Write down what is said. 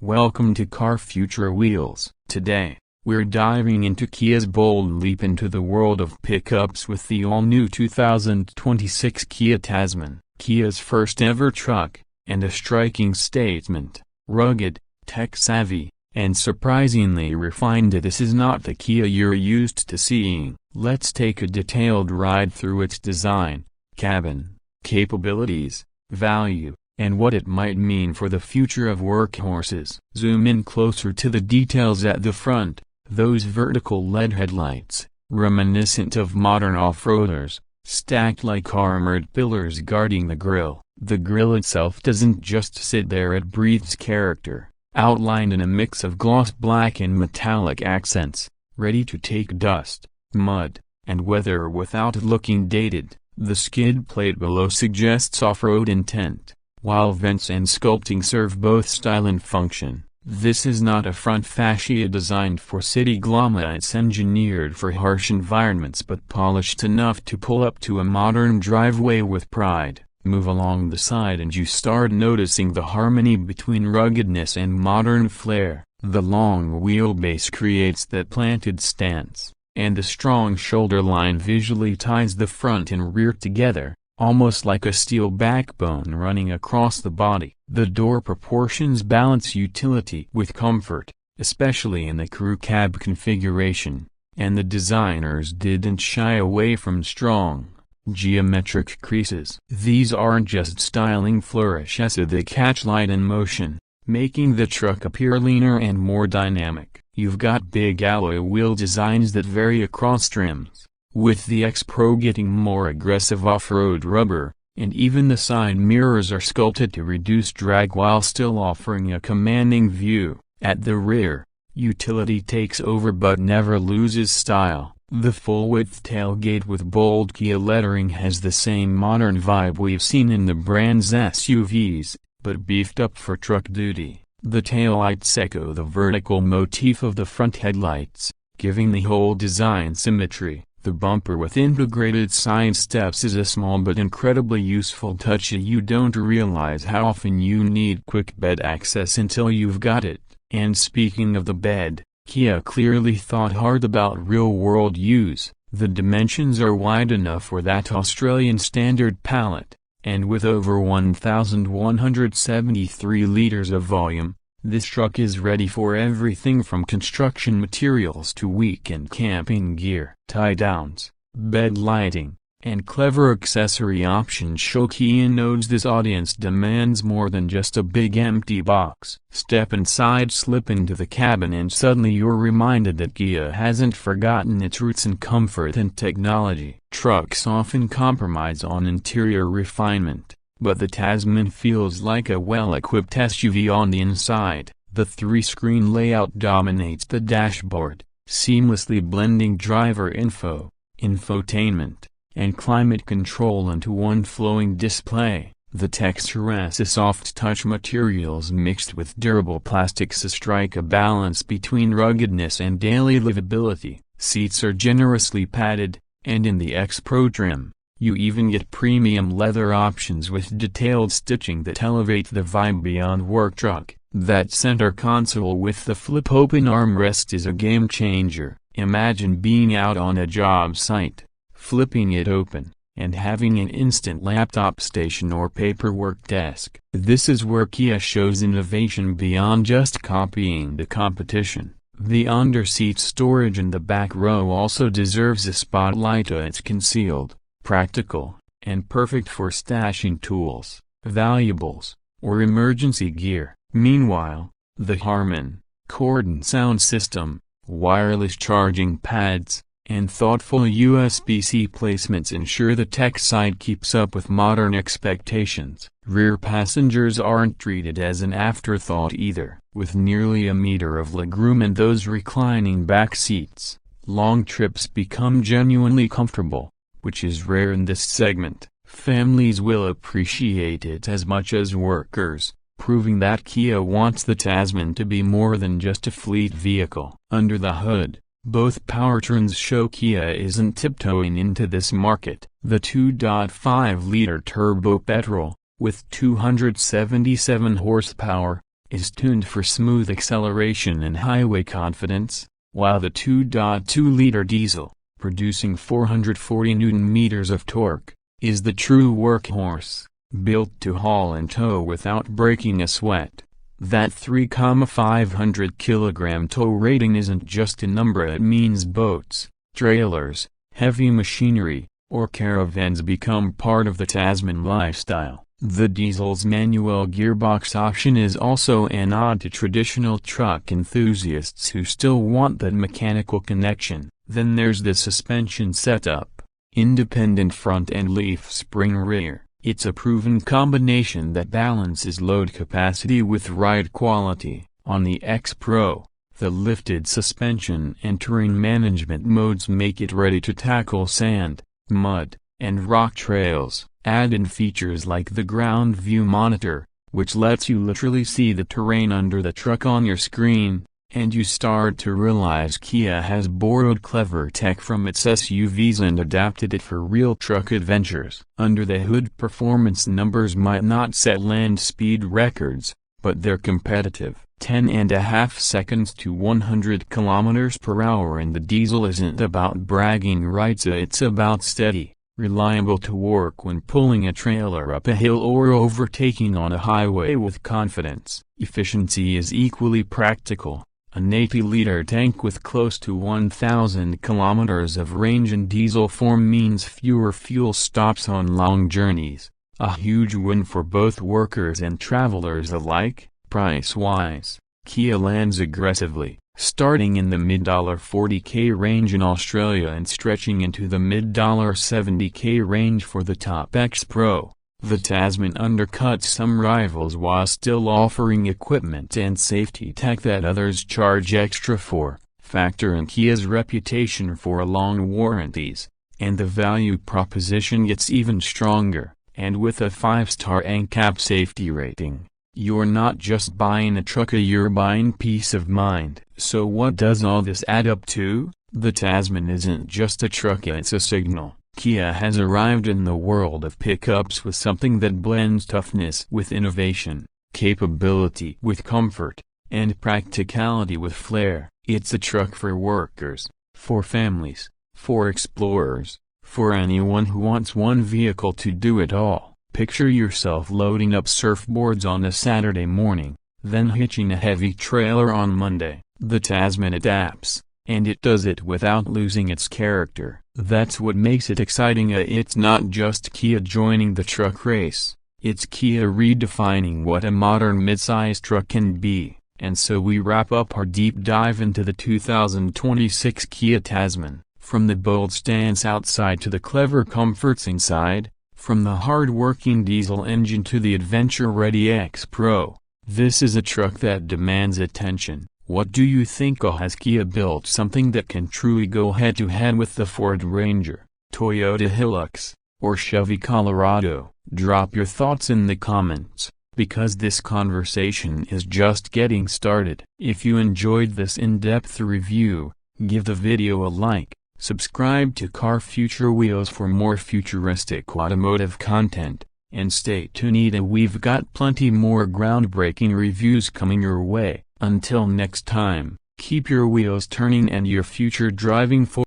Welcome to Car Future Wheels. Today, we're diving into Kia's bold leap into the world of pickups with the all-new 2026 Kia Tasman, Kia's first ever truck, and a striking statement: rugged, tech-savvy, and surprisingly refined. This is not the Kia you're used to seeing. Let's take a detailed ride through its design, cabin, capabilities, value, and what it might mean for the future of workhorses. Zoom in closer to the details at the front, those vertical LED headlights, reminiscent of modern off-roaders, stacked like armored pillars guarding the grille. The grille itself doesn't just sit there, it breathes character, outlined in a mix of gloss black and metallic accents, ready to take dust, mud, and weather without looking dated. The skid plate below suggests off-road intent, while vents and sculpting serve both style and function. This is not a front fascia designed for city glamour, it's engineered for harsh environments but polished enough to pull up to a modern driveway with pride. Move along the side and you start noticing the harmony between ruggedness and modern flair. The long wheelbase creates that planted stance, and the strong shoulder line visually ties the front and rear together, almost like a steel backbone running across the body. The door proportions balance utility with comfort, especially in the crew cab configuration, and the designers didn't shy away from strong, geometric creases. These aren't just styling flourishes, they catch light in motion, making the truck appear leaner and more dynamic. You've got big alloy wheel designs that vary across trims, with the X Pro getting more aggressive off-road rubber, and even the side mirrors are sculpted to reduce drag while still offering a commanding view. At the rear, utility takes over but never loses style. The full-width tailgate with bold Kia lettering has the same modern vibe we've seen in the brand's SUVs, but beefed up for truck duty. The taillights echo the vertical motif of the front headlights, giving the whole design symmetry. The bumper with integrated side steps is a small but incredibly useful touch. You don't realize how often you need quick bed access until you've got it. And speaking of the bed, Kia clearly thought hard about real-world use. The dimensions are wide enough for that Australian standard pallet, and with over 1,173 liters of volume, this truck is ready for everything from construction materials to weekend camping gear. Tie-downs, bed lighting, and clever accessory options show Kia knows this audience demands more than just a big empty box. Step inside, slip into the cabin, and suddenly you're reminded that Kia hasn't forgotten its roots in comfort and technology. Trucks often compromise on interior refinement, but the Tasman feels like a well-equipped SUV on the inside. The 3-screen layout dominates the dashboard, seamlessly blending driver info, infotainment, and climate control into one flowing display. The texture is soft touch materials mixed with durable plastics to strike a balance between ruggedness and daily livability. Seats are generously padded, and in the X Pro trim, you even get premium leather options with detailed stitching that elevate the vibe beyond work truck. That center console with the flip-open armrest is a game-changer. Imagine being out on a job site, flipping it open, and having an instant laptop station or paperwork desk. This is where Kia shows innovation beyond just copying the competition. The under-seat storage in the back row also deserves a spotlight. It's concealed, practical, and perfect for stashing tools, valuables, or emergency gear. Meanwhile, the Harman Kardon sound system, wireless charging pads, and thoughtful USB-C placements ensure the tech side keeps up with modern expectations. Rear passengers aren't treated as an afterthought either. With nearly a meter of legroom and those reclining back seats, long trips become genuinely comfortable, which is rare in this segment. Families will appreciate it as much as workers, proving that Kia wants the Tasman to be more than just a fleet vehicle. Under the hood, both powertrains show Kia isn't tiptoeing into this market. The 2.5-liter turbo petrol, with 277 horsepower, is tuned for smooth acceleration and highway confidence, while the 2.2-liter diesel, producing 440 Nm of torque, is the true workhorse, built to haul and tow without breaking a sweat. That 3,500 kg tow rating isn't just a number, it means boats, trailers, heavy machinery, or caravans become part of the Tasman lifestyle. The diesel's manual gearbox option is also an ode to traditional truck enthusiasts who still want that mechanical connection. Then there's the suspension setup: independent front and leaf spring rear. It's a proven combination that balances load capacity with ride quality. On the X Pro, the lifted suspension and terrain management modes make it ready to tackle sand, mud, and rock trails. Add in features like the ground view monitor, which lets you literally see the terrain under the truck on your screen, and you start to realize Kia has borrowed clever tech from its SUVs and adapted it for real truck adventures. Under the hood, performance numbers might not set land speed records, but they're competitive. 10.5 seconds to 100 km/h, and the diesel isn't about bragging rights, it's about steady, reliable torque when pulling a trailer up a hill or overtaking on a highway with confidence. Efficiency is equally practical. An 80-liter tank with close to 1,000 kilometers of range in diesel form means fewer fuel stops on long journeys, a huge win for both workers and travelers alike. Price-wise, Kia lands aggressively, starting in the mid-$40K range in Australia and stretching into the mid-$70K range for the top X Pro. The Tasman undercuts some rivals while still offering equipment and safety tech that others charge extra for. Factor in Kia's reputation for long warranties, and the value proposition gets even stronger. And with a 5-star NCAP safety rating, you're not just buying a truck, you're buying peace of mind. So what does all this add up to? The Tasman isn't just a truck, it's a signal. Kia has arrived in the world of pickups with something that blends toughness with innovation, capability with comfort, and practicality with flair. It's a truck for workers, for families, for explorers, for anyone who wants one vehicle to do it all. Picture yourself loading up surfboards on a Saturday morning, then hitching a heavy trailer on Monday. The Tasman adapts, and it does it without losing its character. That's what makes it exciting. It's not just Kia joining the truck race, it's Kia redefining what a modern midsize truck can be. And so we wrap up our deep dive into the 2026 Kia Tasman. From the bold stance outside to the clever comforts inside, from the hard-working diesel engine to the adventure-ready X Pro, this is a truck that demands attention. What do you think? Or has Kia built something that can truly go head-to-head with the Ford Ranger, Toyota Hilux, or Chevy Colorado? Drop your thoughts in the comments, because this conversation is just getting started. If you enjoyed this in-depth review, give the video a like. Subscribe to Car Future Wheels for more futuristic automotive content, and stay tuned. We've got plenty more groundbreaking reviews coming your way. Until next time, keep your wheels turning and your future driving forward.